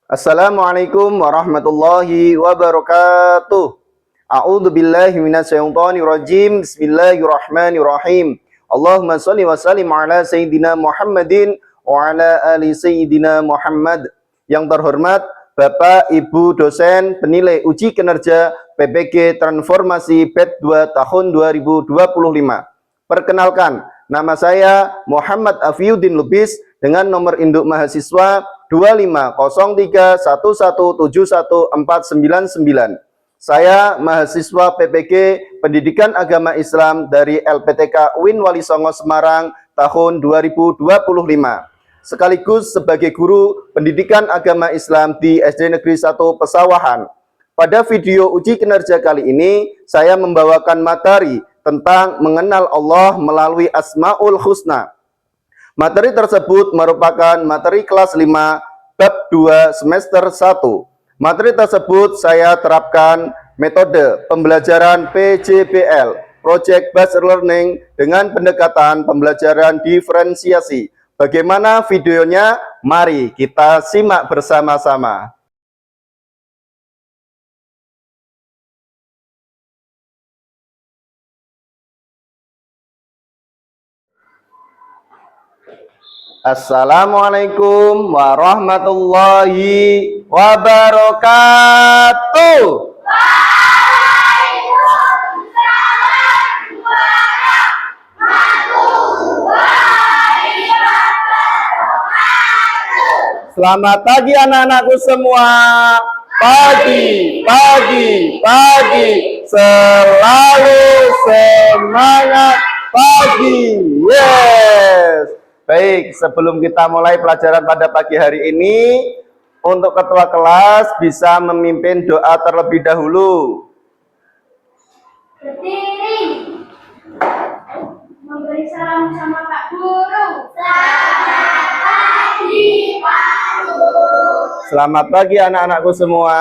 Assalamualaikum warahmatullahi wabarakatuh. A'udzu billahi minasyaitonir rajim. Bismillahirrahmanirrahim. Allahumma shalli wa sallim ala sayyidina Muhammadin wa ala ali sayyidina Muhammad. Yang terhormat Bapak Ibu dosen penilai uji kinerja PPG Transformasi PET 2 tahun 2025. Perkenalkan, nama saya Muhammad Afiuddin Lubis dengan nomor induk mahasiswa 250311714999. Saya mahasiswa PPG Pendidikan Agama Islam dari LPTK UIN Wali Songo Semarang tahun 2025. Sekaligus sebagai guru Pendidikan Agama Islam di SD Negeri 1 Pesawahan. Pada video uji kinerja kali ini, saya membawakan materi tentang mengenal Allah melalui Asmaul Husna. Materi tersebut merupakan materi kelas 5 bab 2 semester 1. Materi tersebut saya terapkan metode pembelajaran PJBL, Project Based Learning, dengan pendekatan pembelajaran diferensiasi. Bagaimana videonya? Mari kita simak bersama-sama. Assalamualaikum warahmatullahi wabarakatuh. Waalaikumsalam warahmatullahi wabarakatuh. Selamat pagi anak-anakku semua. Pagi, pagi, pagi. Selalu semangat pagi. Yes. Baik, sebelum kita mulai pelajaran pada pagi hari ini, untuk ketua kelas bisa memimpin doa terlebih dahulu. Berdiri. Memberi salam sama Pak Guru. Selamat pagi, Pak Guru. Selamat pagi anak-anakku semua.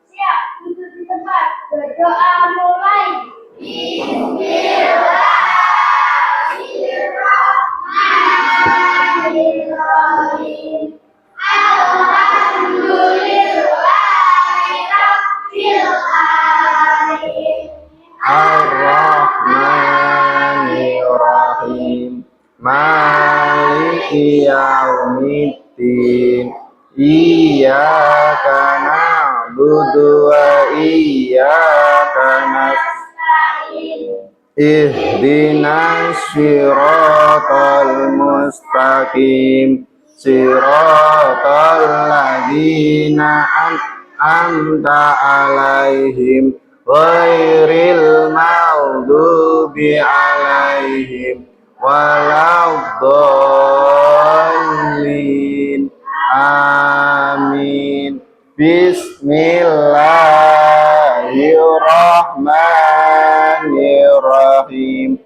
Siap, duduk di tempat. Berdoa mulai. Bismillahirrahmanirrahim. Alhamdulillahirabbil alamin. Ar-Rahmanir-Rahim. Maliki yaumiddin. Iyyaka na'budu wa iyyaka nasta'in. Ihdinas siratal mustaqim. Siratal ladzina an'amta 'alaihim ghairil maghdubi 'alaihim waladdallin. Amin. Bismillahirrahmanirrahim.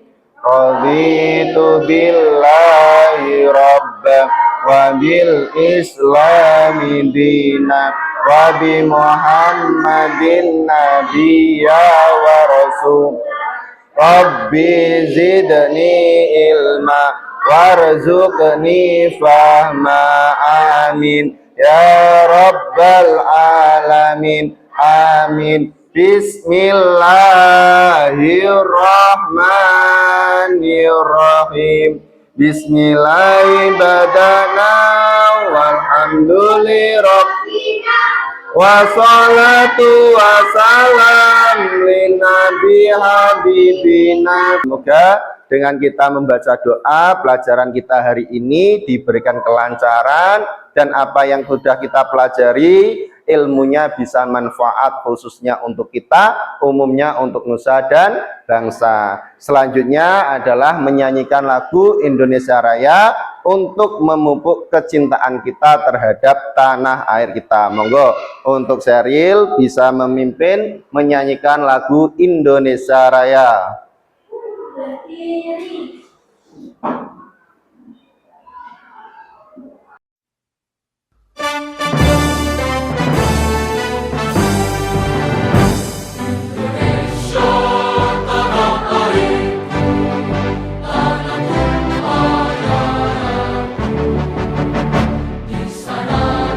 Raditu billahi rabba wa bil islami dina wa bi muhammadin nabiyya wa rasul. Rabbi zidni ilma warzuqni fahma. Amin ya rabbal alamin. Amin. Bismillahirrahmanirrahim. Bismillahirrahmanirrahim. Walhamdulillahirabbil wassalatu wassalam linabi habibina. Semoga dengan kita membaca doa, pelajaran kita hari ini diberikan kelancaran dan apa yang sudah kita pelajari ilmunya bisa manfaat khususnya untuk kita, umumnya untuk nusa dan bangsa. Selanjutnya adalah menyanyikan lagu Indonesia Raya untuk memupuk kecintaan kita terhadap tanah air kita. Monggo untuk Sheryl bisa memimpin menyanyikan lagu Indonesia Raya. Berdiri. Di sana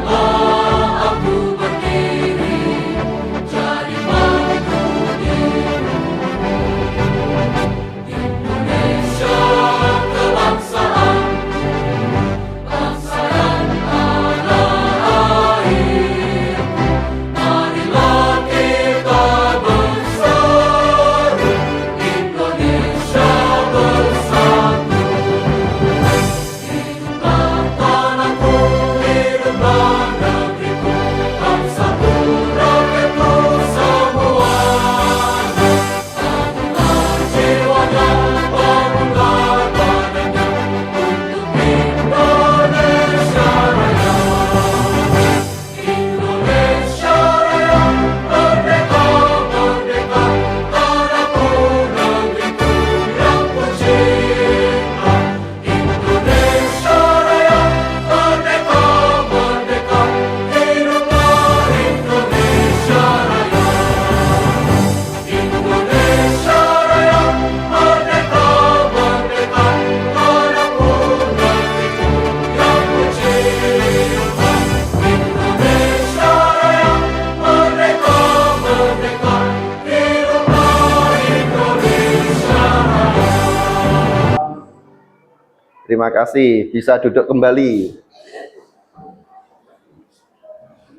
Terima kasih, bisa duduk kembali.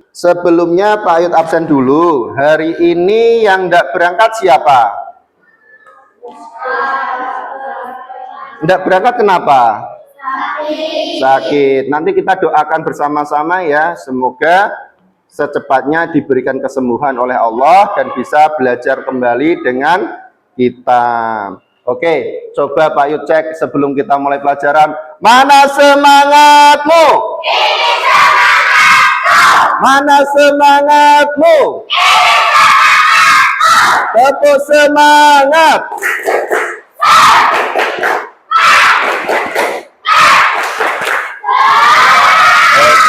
Sebelumnya Pak Ayut absen dulu. Hari ini yang tidak berangkat siapa? Tidak berangkat kenapa? Sakit. Nanti kita doakan bersama-sama ya. Semoga secepatnya diberikan kesembuhan oleh Allah dan bisa belajar kembali dengan kita. Oke, coba Pak Ayut cek sebelum kita mulai pelajaran. Mana semangatmu? Ini semangatku. Mana semangatmu? Ini semangatku. Tepuk semangat.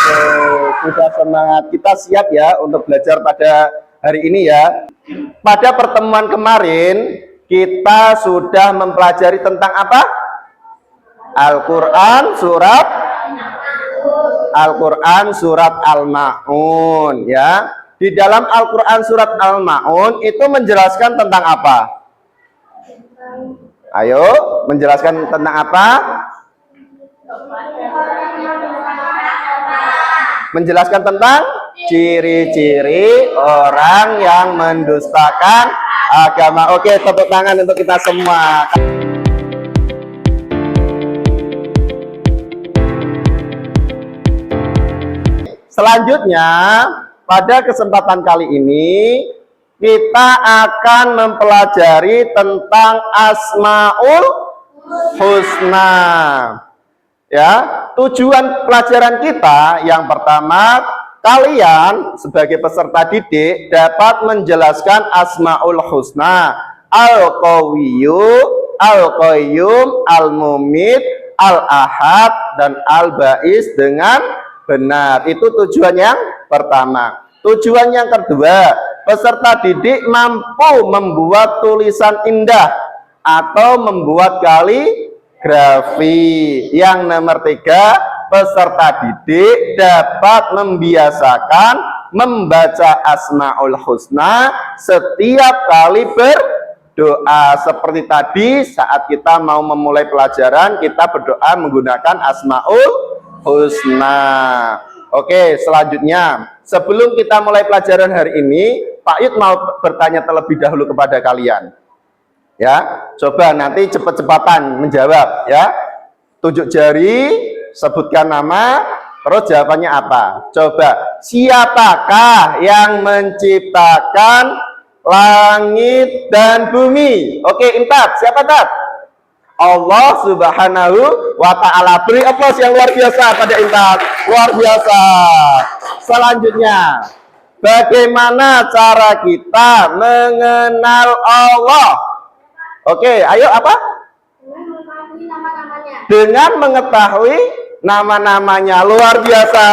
Oke, sudah semangat. Kita siap ya untuk belajar pada hari ini ya. Pada pertemuan kemarin kita sudah mempelajari tentang apa? Al-Quran surat Al-Ma'un ya. Di dalam Al-Quran surat Al-Ma'un itu menjelaskan tentang apa? Ayo, menjelaskan tentang apa? Menjelaskan tentang ciri-ciri orang yang mendustakan agama. Oke, tepuk tangan untuk kita semua. Selanjutnya, pada kesempatan kali ini kita akan mempelajari tentang Asmaul Husna. Ya, tujuan pelajaran kita yang pertama, kalian sebagai peserta didik dapat menjelaskan Asmaul Husna, Al-Qawiyyu, Al-Qayyum, Al-Mumit, Al-Ahad, dan Al-Ba'is dengan benar. Itu tujuan yang pertama. Tujuan yang kedua, peserta didik mampu membuat tulisan indah atau membuat kaligrafi. Yang nomor 3, peserta didik dapat membiasakan membaca Asmaul Husna setiap kali berdoa. Seperti tadi saat kita mau memulai pelajaran, kita berdoa menggunakan Asmaul Husna. Oke, selanjutnya sebelum kita mulai pelajaran hari ini, Pak Yud mau bertanya terlebih dahulu kepada kalian. Ya, coba nanti cepat-cepatan menjawab ya. Tunjuk jari, sebutkan nama, terus jawabannya apa? Coba, siapakah yang menciptakan langit dan bumi? Oke, Intat, siapa Tat? Allah Subhanahu wa ta'ala. Beri aplaus yang luar biasa pada Intat. Luar biasa. Selanjutnya, bagaimana cara kita mengenal Allah? Oke, ayo apa? Dengan mengetahui nama-namanya. Luar biasa.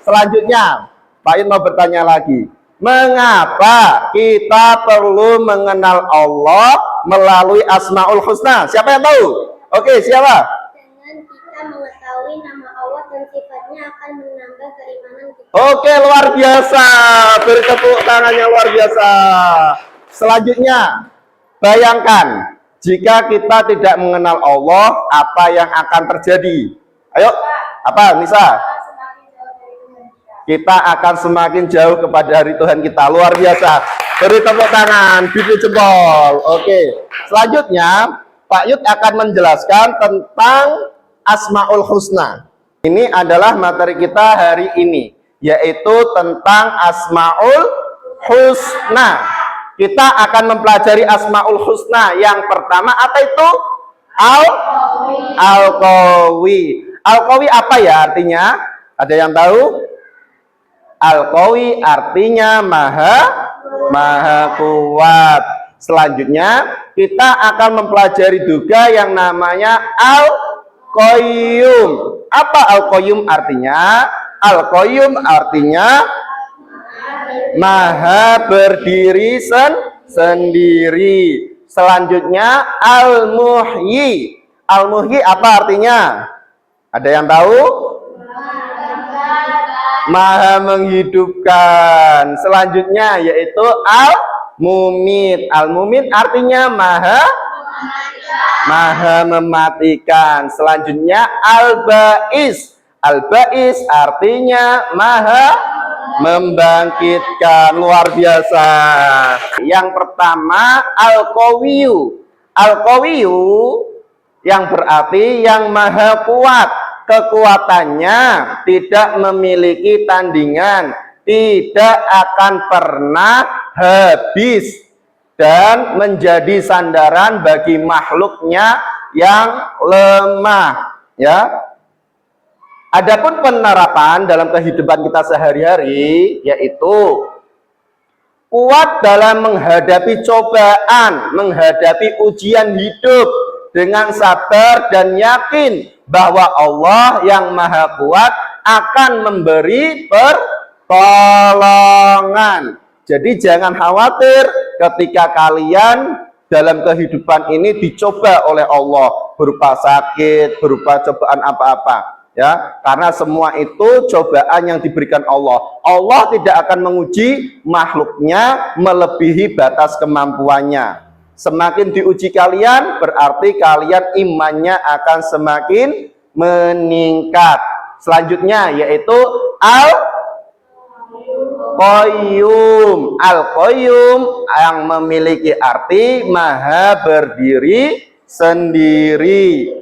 Selanjutnya, Pak Yud mau bertanya lagi. Mengapa kita perlu mengenal Allah melalui Asmaul Husna? Siapa yang tahu? Oke, siapa? Dengan kita mengetahui nama Allah dan sifatnya akan menambah keimanan kita. Oke, luar biasa. Beri tepuk tangannya luar biasa. Selanjutnya, bayangkan jika kita tidak mengenal Allah, apa yang akan terjadi? Ayo, apa Nisa? Kita akan semakin jauh kepada hari Tuhan kita. Luar biasa. Beri tepuk tangan, bidik jempol. Oke. Selanjutnya, Pak Yud akan menjelaskan tentang Asmaul Husna. Ini adalah materi kita hari ini, yaitu tentang Asmaul Husna. Kita akan mempelajari Asmaul Husna. Yang pertama apa itu? Al-Qawi. Al-Qawi apa ya artinya? Ada yang tahu? Al-Qawi artinya maha kuat. Selanjutnya kita akan mempelajari juga yang namanya Al-Qayyum. Apa Al-Qayyum artinya? Al-Qayyum artinya maha berdiri sendiri. Selanjutnya Al-Muhyi. Al-Muhyi apa artinya? Ada yang tahu? Maha menghidupkan. Selanjutnya yaitu Al-Mumit. Al-Mumit artinya maha Maha mematikan. Selanjutnya Al-Ba'is. Al-Ba'is artinya maha membangkitkan. Luar biasa. Yang pertama Al-Qawiyu. Al-Qawiyu yang berarti yang maha kuat. Kekuatannya tidak memiliki tandingan, tidak akan pernah habis dan menjadi sandaran bagi makhluknya yang lemah, ya. Adapun penerapan dalam kehidupan kita sehari-hari yaitu kuat dalam menghadapi cobaan, menghadapi ujian hidup dengan sabar dan yakin bahwa Allah yang maha kuat akan memberi pertolongan. Jadi jangan khawatir ketika kalian dalam kehidupan ini dicoba oleh Allah berupa sakit, berupa cobaan apa-apa, ya. Karena semua itu cobaan yang diberikan Allah. Allah tidak akan menguji makhluknya melebihi batas kemampuannya. Semakin diuji kalian, berarti kalian imannya akan semakin meningkat. Selanjutnya yaitu Al-Qayyum. Al-Qayyum yang memiliki arti maha berdiri sendiri.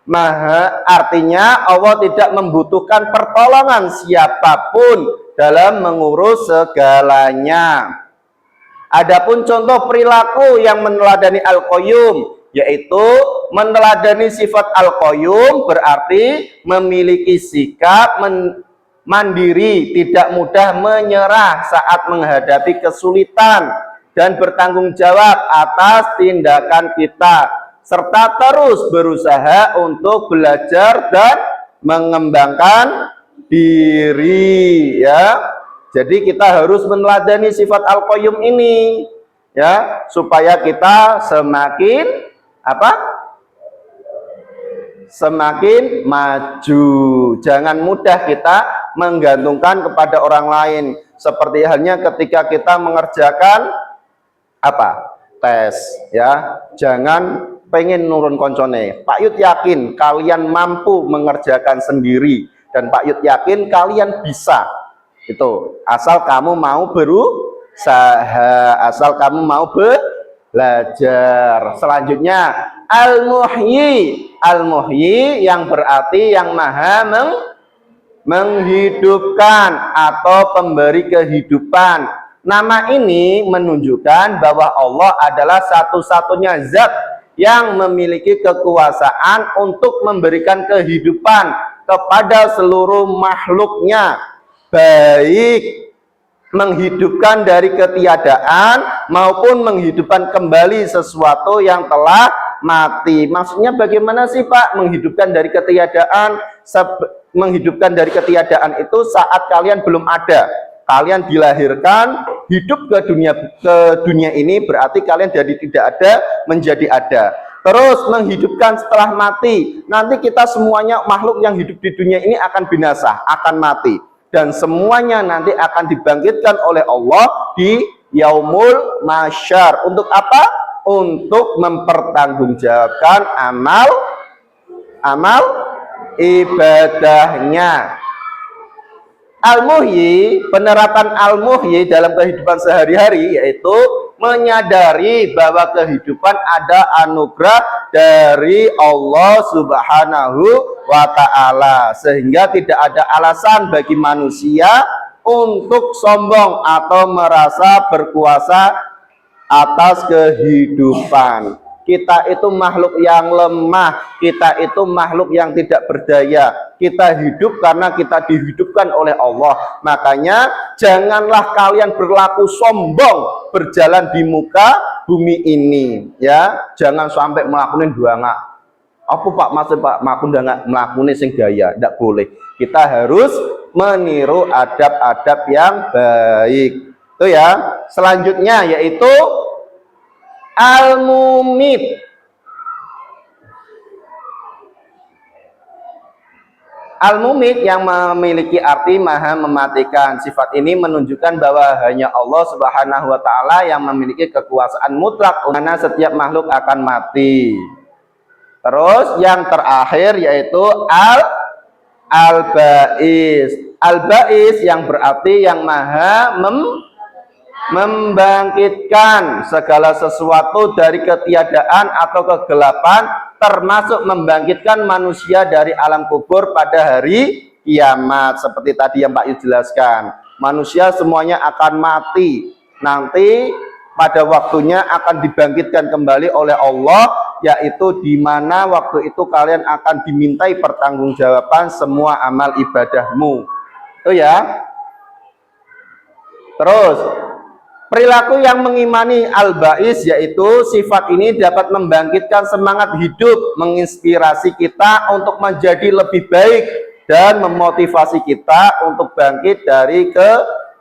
Maha artinya Allah tidak membutuhkan pertolongan siapapun dalam mengurus segalanya. Adapun contoh perilaku yang meneladani Al-Qayyum yaitu meneladani sifat Al-Qayyum berarti memiliki sikap mandiri, tidak mudah menyerah saat menghadapi kesulitan dan bertanggung jawab atas tindakan kita serta terus berusaha untuk belajar dan mengembangkan diri, ya. Jadi kita harus meneladani sifat Al-Qayyum ini, ya, supaya kita semakin semakin maju. Jangan mudah kita menggantungkan kepada orang lain. Seperti halnya ketika kita mengerjakan tes, ya. Jangan pengen nurun koncone. Pak Yud yakin kalian mampu mengerjakan sendiri dan Pak Yud yakin kalian bisa. Itu asal kamu mau berusaha, asal kamu mau belajar. Selanjutnya Al-Muhyi. Al-Muhyi yang berarti yang maha menghidupkan atau pemberi kehidupan. Nama ini menunjukkan bahwa Allah adalah satu-satunya zat yang memiliki kekuasaan untuk memberikan kehidupan kepada seluruh makhluknya, baik menghidupkan dari ketiadaan maupun menghidupkan kembali sesuatu yang telah mati. Maksudnya bagaimana sih Pak menghidupkan dari ketiadaan? Menghidupkan dari ketiadaan itu saat kalian belum ada, kalian dilahirkan hidup ke dunia ini, berarti kalian dari tidak ada menjadi ada. Terus menghidupkan setelah mati, nanti kita semuanya makhluk yang hidup di dunia ini akan binasa, akan mati. Dan semuanya nanti akan dibangkitkan oleh Allah di Yaumul Mahsyar. Untuk apa? Untuk mempertanggungjawabkan amal ibadahnya. Al-Muhyi, penerapan Al-Muhyi dalam kehidupan sehari-hari yaitu menyadari bahwa kehidupan ada anugerah dari Allah Subhanahu wa Ta'ala, sehingga tidak ada alasan bagi manusia untuk sombong atau merasa berkuasa atas kehidupan. Kita itu makhluk yang lemah, kita itu makhluk yang tidak berdaya. Kita hidup karena kita dihidupkan oleh Allah. Makanya janganlah kalian berlaku sombong berjalan di muka bumi ini, ya. Jangan sampai melakukan duanga. Apa Pak maksud Pak? Makun nggak melakukan sing gaya, tidak boleh. Kita harus meniru adab-adab yang baik. Itu ya. Selanjutnya yaitu Al-Mumit. Al-Mumit yang memiliki arti maha mematikan. Sifat ini menunjukkan bahwa hanya Allah Subhanahu wa taala yang memiliki kekuasaan mutlak karena setiap makhluk akan mati. Terus yang terakhir yaitu Al-Ba'is. Al-Ba'is yang berarti yang maha membangkitkan segala sesuatu dari ketiadaan atau kegelapan, termasuk membangkitkan manusia dari alam kubur pada hari kiamat. Seperti tadi yang Pak Yu jelaskan, manusia semuanya akan mati, nanti pada waktunya akan dibangkitkan kembali oleh Allah, yaitu di mana waktu itu kalian akan dimintai pertanggungjawaban semua amal ibadahmu. Itu ya. Terus perilaku yang mengimani Al-Ba'is, yaitu sifat ini dapat membangkitkan semangat hidup, menginspirasi kita untuk menjadi lebih baik dan memotivasi kita untuk bangkit dari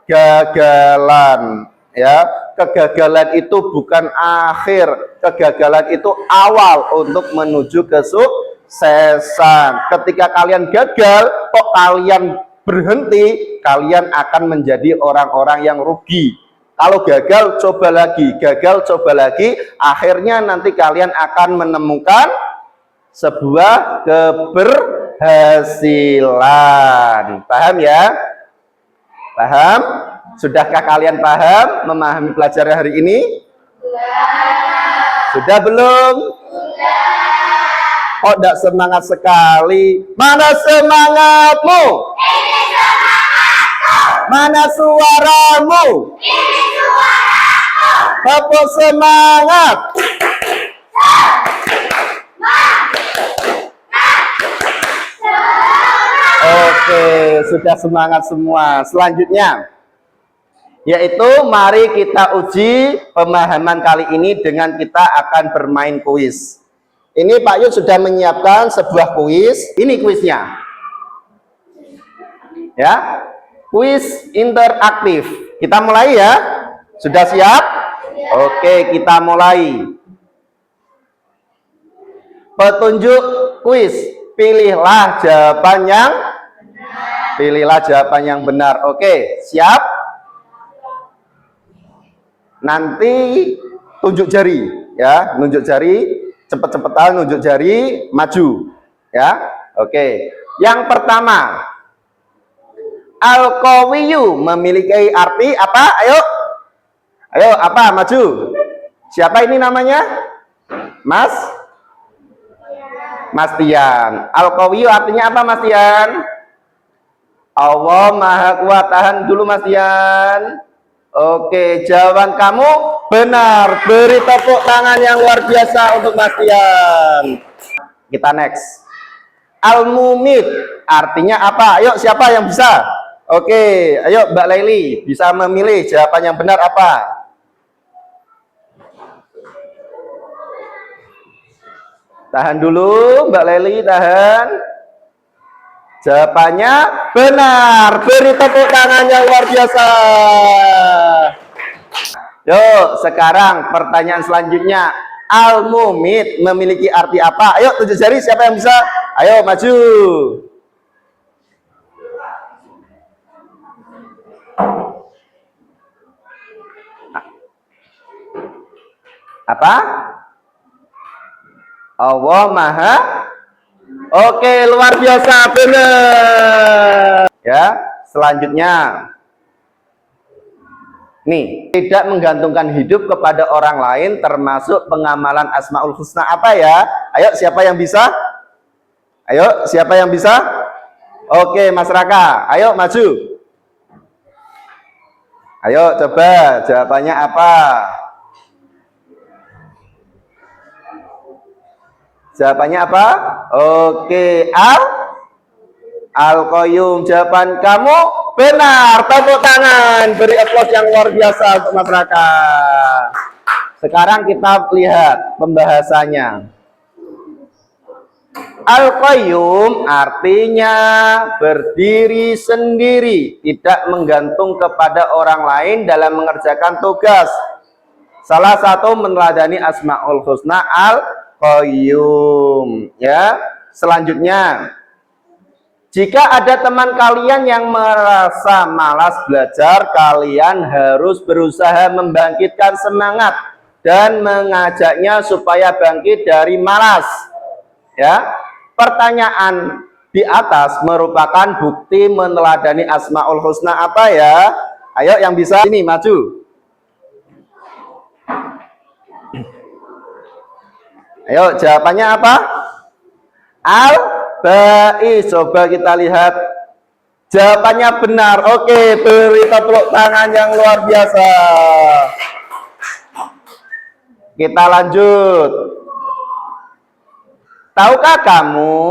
kegagalan. Ya, kegagalan itu bukan akhir, kegagalan itu awal untuk menuju kesuksesan. Ketika kalian gagal, kok kalian berhenti, kalian akan menjadi orang-orang yang rugi. Kalau gagal, coba lagi, gagal, coba lagi, akhirnya nanti kalian akan menemukan sebuah keberhasilan. Paham ya? Paham? Sudahkah kalian paham memahami pelajaran hari ini? Sudah belum? Kok tidak semangat sekali? Mana semangatmu? Ini semangatku. Mana suaramu? Ini suaraku. Tepuk semangat. Oke, sudah semangat semua. Selanjutnya, yaitu mari kita uji pemahaman kali ini dengan kita akan bermain kuis. Ini Pak Yud sudah menyiapkan sebuah kuis. Ini kuisnya. Ya, kuis interaktif. Kita mulai ya. Sudah siap? Oke, kita mulai. Petunjuk kuis. Pilihlah jawaban yang benar. Oke, siap? Nanti tunjuk jari ya, nunjuk jari, cepet-cepetan nunjuk jari, maju ya. Oke, yang pertama, Al-Qawiyyu memiliki arti apa? Ayo apa? Maju. Siapa ini namanya? Mas Tian. Al-Qawiyyu artinya apa Mas Tian? Allah Maha Kuat. Tahan dulu Mas Tian. Oke, jawaban kamu benar. Beri tepuk tangan yang luar biasa untuk Mas Tian. Kita next. Al-Mumit artinya apa? Ayo, siapa yang bisa? Oke, ayo Mbak Laili bisa memilih jawaban yang benar apa? Tahan dulu Mbak Laili, tahan. Jawabannya benar. Beri tepuk tangan yang luar biasa. Yuk, sekarang pertanyaan selanjutnya. Al-Mumit memiliki arti apa? Ayo, tunjuk jari siapa yang bisa. Ayo, maju. Apa? Allah Maha. Oke, luar biasa, benar. Ya, selanjutnya. Nih, tidak menggantungkan hidup kepada orang lain termasuk pengamalan Asmaul Husna apa ya? Ayo, siapa yang bisa? Ayo, siapa yang bisa? Oke, Mas Raka, ayo maju. Ayo, coba jawabannya apa? Jawabannya apa? Oke, Al-Qayyum. Jawaban kamu benar. Tepuk tangan. Beri aplaus yang luar biasa untuk masyarakat. Sekarang kita lihat pembahasannya. Al-Qayyum artinya berdiri sendiri, tidak menggantung kepada orang lain dalam mengerjakan tugas. Salah satu meneladani Asmaul Husna Al-Qayyum. Ya, selanjutnya Jika ada teman kalian yang merasa malas belajar, kalian harus berusaha membangkitkan semangat dan mengajaknya supaya bangkit dari malas. Ya, pertanyaan di atas merupakan bukti meneladani Asmaul Husna apa ya? Ayo yang bisa ini maju. Ayo jawabannya apa? Al-Ba'is. Coba kita lihat. Jawabannya benar. Oke, beri tepuk tangan yang luar biasa. Kita lanjut. Tahukah kamu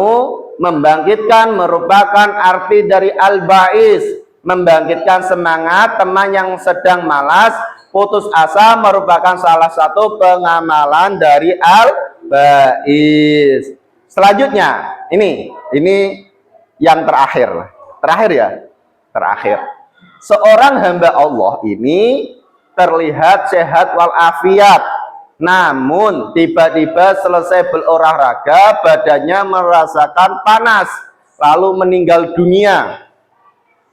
membangkitkan merupakan arti dari al-ba'is, membangkitkan semangat teman yang sedang malas, putus asa merupakan salah satu pengamalan dari al-ba'is. Selanjutnya, ini yang terakhir ya, terakhir. Seorang hamba Allah ini terlihat sehat walafiat, namun tiba-tiba selesai berolahraga badannya merasakan panas lalu meninggal dunia.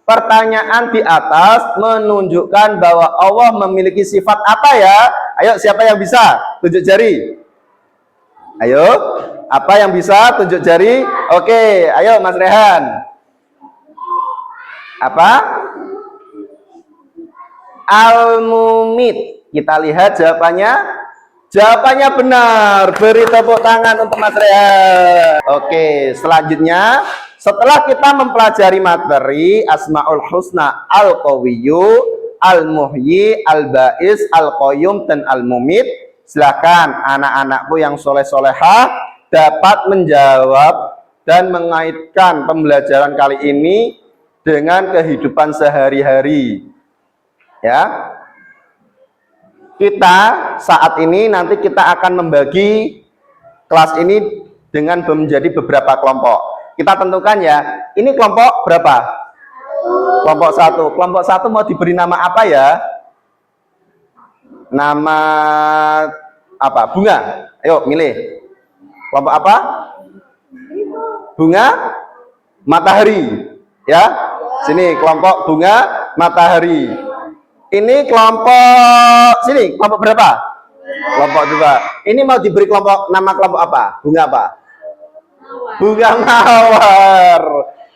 Pertanyaan di atas menunjukkan bahwa Allah memiliki sifat apa ya? Ayo siapa yang bisa? Tunjuk jari. Ayo, apa yang bisa? Tunjuk jari. Oke, ayo Mas Rehan. Apa? Al-Mumit. Kita lihat jawabannya. Jawabannya benar. Beri tepuk tangan untuk Mas Rehan. Oke, selanjutnya setelah kita mempelajari materi Asmaul Husna Al-Qawiyyu, Al-Muhyi, Al-Ba'is, Al-Qayyum, dan Al-Mumit, silakan anak-anakku yang soleh-solehah dapat menjawab dan mengaitkan pembelajaran kali ini dengan kehidupan sehari-hari. Ya. Kita saat ini nanti kita akan membagi kelas ini dengan menjadi beberapa kelompok. Kita tentukan ya, ini kelompok berapa? Kelompok 1. Kelompok 1 mau diberi nama apa ya? Nama apa? Bunga. Ayo milih. Kelompok apa? Bunga matahari. Ya. Sini kelompok bunga matahari. Ini kelompok sini, kelompok berapa? Kelompok 2. Ini mau diberi nama kelompok apa? Bunga apa? Bunga mawar.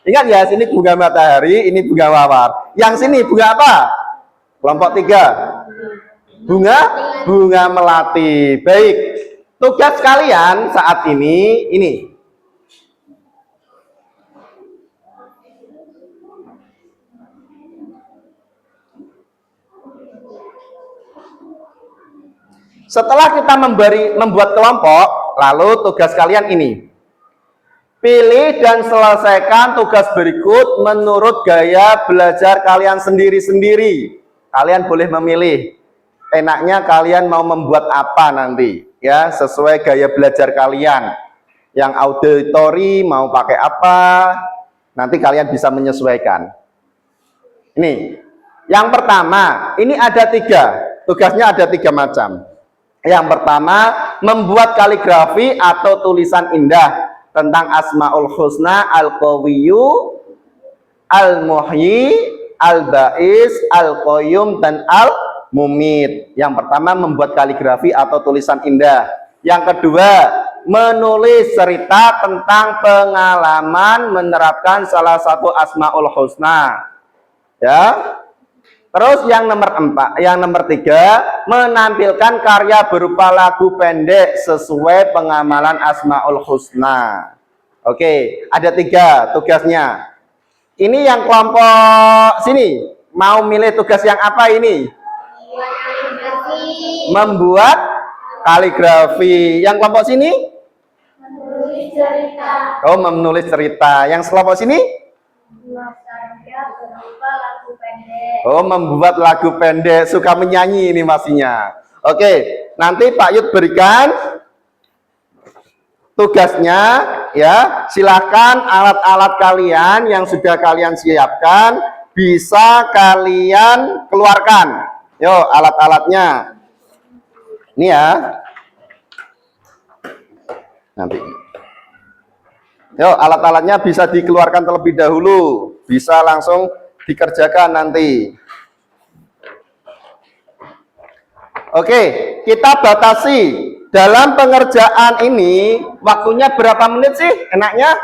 Ingat ya, sini bunga matahari, ini bunga mawar. Yang sini bunga apa? Kelompok 3. Bunga melati. Baik. Tugas kalian saat ini. Setelah kita membuat kelompok, lalu tugas kalian ini. Pilih dan selesaikan tugas berikut menurut gaya belajar kalian sendiri-sendiri. Kalian boleh memilih. Enaknya kalian mau membuat apa nanti, ya, sesuai gaya belajar kalian. Yang auditori mau pakai apa, nanti kalian bisa menyesuaikan. Ini, yang pertama, ini ada 3. Tugasnya ada 3 macam. Yang pertama, membuat kaligrafi atau tulisan indah tentang Asmaul Husna, Al-Qawiyyu, Al-Muhyi, Al-Ba'is, Al-Qayyum, dan Al-Mumit. Yang pertama, membuat kaligrafi atau tulisan indah. Yang kedua, menulis cerita tentang pengalaman menerapkan salah satu Asmaul Husna. Ya. Terus yang nomor 3, menampilkan karya berupa lagu pendek sesuai pengamalan Asmaul Husna. Oke, ada 3 tugasnya. Ini yang kelompok sini, mau milih tugas yang apa ini? Membuat kaligrafi. Yang kelompok sini? Menulis cerita. Oh, menulis cerita. Yang kelompok sini? Oh, membuat lagu pendek. Suka menyanyi ini masnya. Oke, nanti Pak Yud berikan tugasnya, ya. Silakan alat-alat kalian yang sudah kalian siapkan bisa kalian keluarkan. Yo, alat-alatnya. Ini ya. Nanti. Yuk, alat-alatnya bisa dikeluarkan terlebih dahulu, bisa langsung dikerjakan nanti. Oke, kita batasi dalam pengerjaan ini waktunya berapa menit sih enaknya?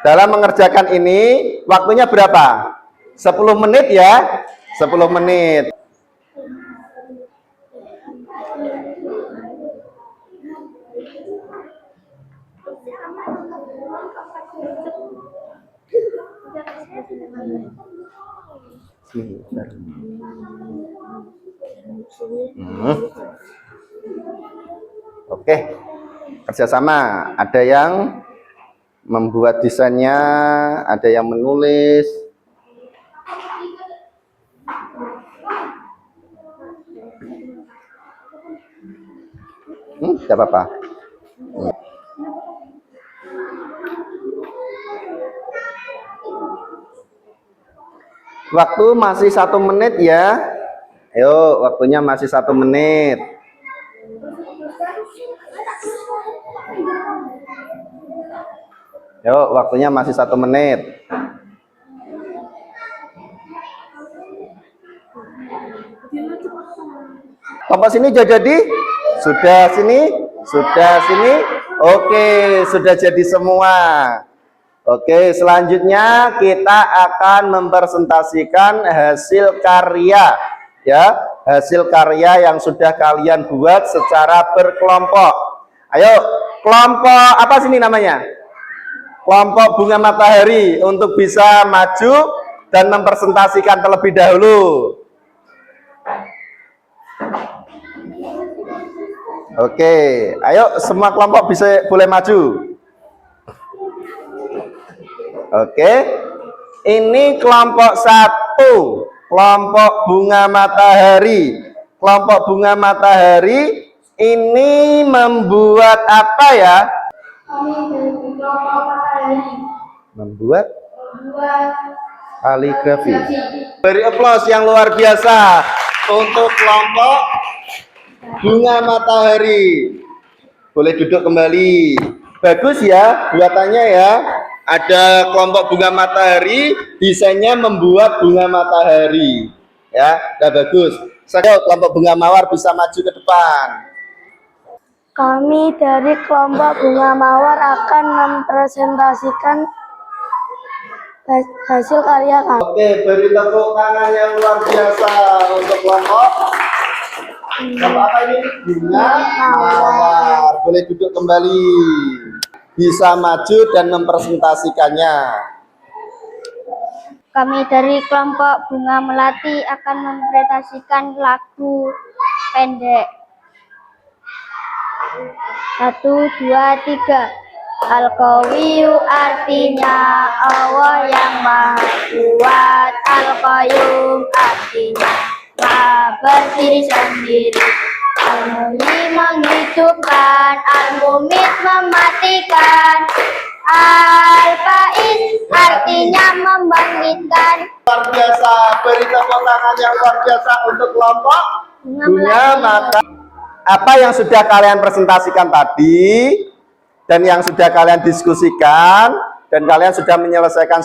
Dalam mengerjakan ini waktunya berapa? 10 menit ya, 10 menit. Oke, kerjasama. Ada yang membuat desainnya, ada yang menulis. Tidak apa-apa. Waktu masih 1 menit ya. Ayo, waktunya masih 1 menit. Yuk, waktunya masih 1 menit. Kompas ini sudah jadi? Sudah sini? Sudah sini? Oke, sudah jadi semua. Oke, selanjutnya kita akan mempresentasikan hasil karya. Ya, hasil karya yang sudah kalian buat secara berkelompok. Ayo, kelompok apa sini namanya? Kelompok bunga matahari untuk bisa maju dan mempresentasikan terlebih dahulu. Oke, ayo semua kelompok boleh maju. Oke, ini kelompok 1, kelompok bunga matahari. Kelompok bunga matahari ini membuat apa ya? Membuat kaligrafi. Beri aplaus yang luar biasa untuk kelompok bunga matahari. Boleh duduk kembali. Bagus ya buatannya ya. Ada kelompok bunga matahari, desainnya membuat bunga matahari. Ya, udah bagus. Saya kelompok bunga mawar bisa maju ke depan. Kami dari kelompok bunga mawar akan mempresentasikan hasil karya kami. Oke, beri tepuk tangan yang luar biasa untuk kelompok. Kelompok apa ini? Bunga mawar. Boleh duduk kembali. Bisa maju dan mempresentasikannya. Kami dari kelompok bunga melati akan mempresentasikan lagu pendek. 1, 2, 3. Al-Qawiyu artinya Allah yang Maha Kuat. Al-Qayyum artinya Maha berdiri sendiri. Al-Muhyi menghidupkan, Al-Mumit mematikan. Al-Faiz artinya membangkitkan. Luar biasa, beri tepuk tangan yang luar biasa untuk kelompok bunga matahari. Apa yang sudah kalian presentasikan tadi dan yang sudah kalian diskusikan dan kalian sudah menyelesaikan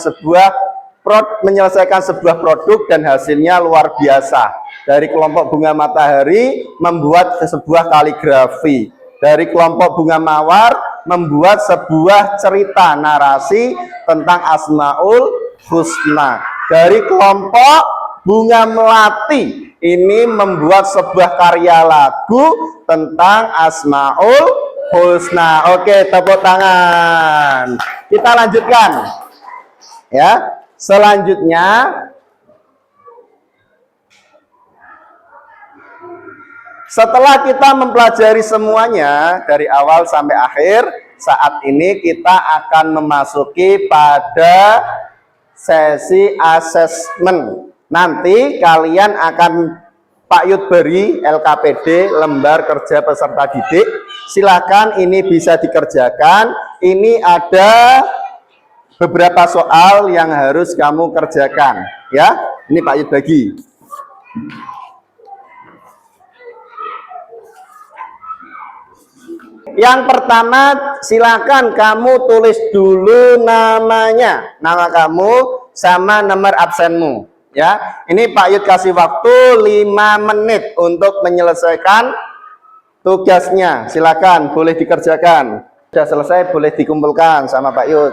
sebuah produk dan hasilnya luar biasa. Dari kelompok bunga matahari membuat sebuah kaligrafi. Dari kelompok bunga mawar membuat sebuah cerita narasi tentang Asmaul Husna. Dari kelompok bunga melati ini membuat sebuah karya lagu tentang Asmaul Husna. Oke, tepuk tangan. Kita lanjutkan. Ya, selanjutnya setelah kita mempelajari semuanya dari awal sampai akhir, saat ini kita akan memasuki pada sesi asesmen. Nanti kalian akan Pak Yud beri LKPD, lembar kerja peserta didik. Silakan ini bisa dikerjakan. Ini ada beberapa soal yang harus kamu kerjakan. Ya, ini Pak Yud bagi. Yang pertama, silakan kamu tulis dulu namanya, nama kamu sama nomor absenmu. Ya, ini Pak Yud kasih waktu 5 menit untuk menyelesaikan tugasnya. Silakan, boleh dikerjakan. Sudah selesai, boleh dikumpulkan sama Pak Yud.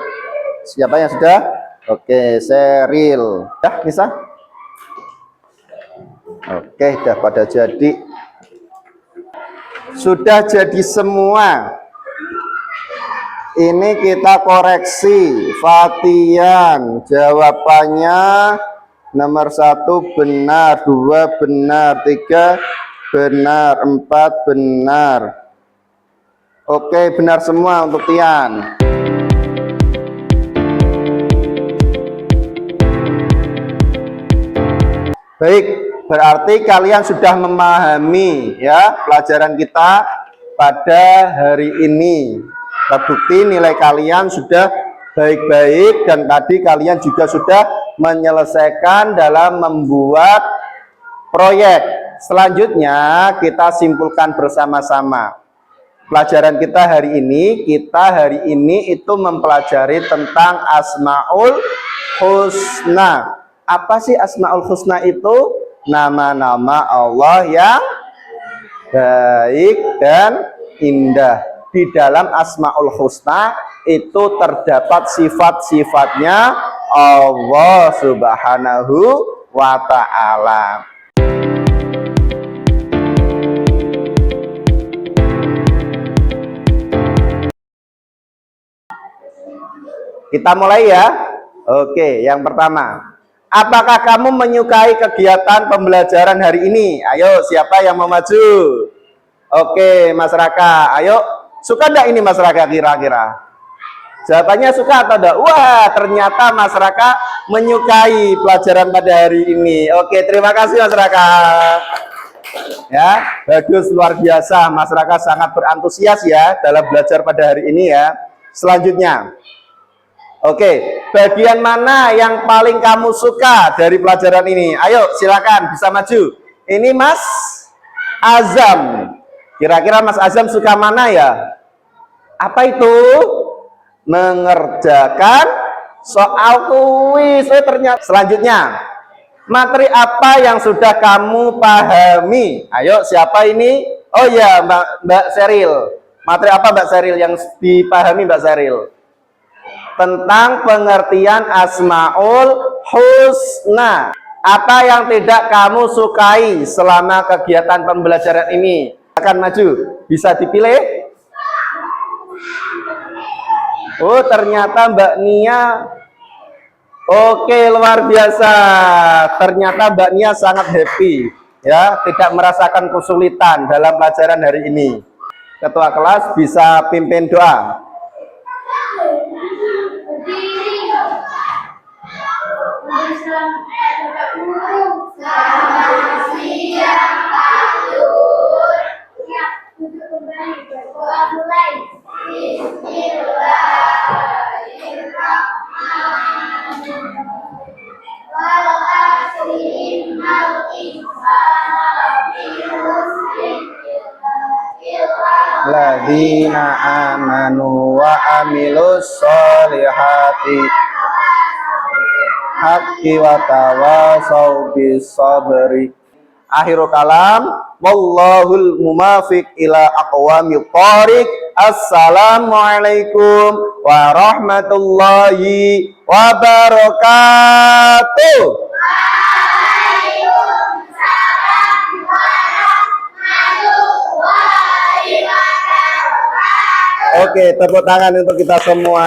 Siapa yang sudah? Oke, Seril. Ya, Nisa? Oke, sudah pada jadi. Sudah jadi semua. Ini kita koreksi. Fatian, jawabannya nomor 1 benar, 2 benar, 3 benar, 4 benar. Oke, benar semua untuk Tian. Baik, berarti kalian sudah memahami ya pelajaran kita pada hari ini. Terbukti nilai kalian sudah baik-baik dan tadi kalian juga sudah menyelesaikan dalam membuat proyek. Selanjutnya kita simpulkan bersama-sama. Pelajaran kita hari ini itu mempelajari tentang Asmaul Husna. Apa sih Asmaul Husna itu? Nama-nama Allah yang baik dan indah. Di dalam Asmaul Husna itu terdapat sifat-sifatnya Allah Subhanahu wa ta'ala. Kita mulai ya. Oke, yang pertama. Apakah kamu menyukai kegiatan pembelajaran hari ini? Ayo, siapa yang mau maju? Oke, Mas Raka. Ayo, suka enggak ini Mas Raka kira-kira? Jawabannya suka atau enggak? Wah, ternyata Mas Raka menyukai pelajaran pada hari ini. Oke, terima kasih Mas Raka. Ya, bagus, luar biasa. Mas Raka sangat berantusias ya dalam belajar pada hari ini ya. Selanjutnya. Oke, bagian mana yang paling kamu suka dari pelajaran ini? Ayo, silakan bisa maju. Ini Mas Azam. Kira-kira Mas Azam suka mana ya? Apa itu? Mengerjakan soal kuis. Ternyata. Selanjutnya, materi apa yang sudah kamu pahami? Ayo, siapa ini? Oh ya, Mbak Seril. Materi apa Mbak Seril yang dipahami Mbak Seril? Tentang pengertian Asmaul Husna. Apa yang tidak kamu sukai selama kegiatan pembelajaran ini? Akan maju, bisa dipilih. Oh, ternyata Mbak Nia. Oke, luar biasa. Ternyata Mbak Nia sangat happy ya, tidak merasakan kesulitan dalam pelajaran hari ini. Ketua kelas bisa pimpin doa. Selamat siang Pak Yud. Siap, duduk kembali. Doa mulai. Bismillahirrahmanirrahim. Wal asri innal insana lafi khusr Ladina amanu wa amilus solihati haqqi wa tawasau bis sabri. Akhirul kalam, wallahul mumafiq ila aqwamit thoriq. Assalamualaikum warahmatullahi wabarakatuh. Waalaikumsalam warahmatullahi wabarakatuh. Oke, tepuk tangan untuk kita semua.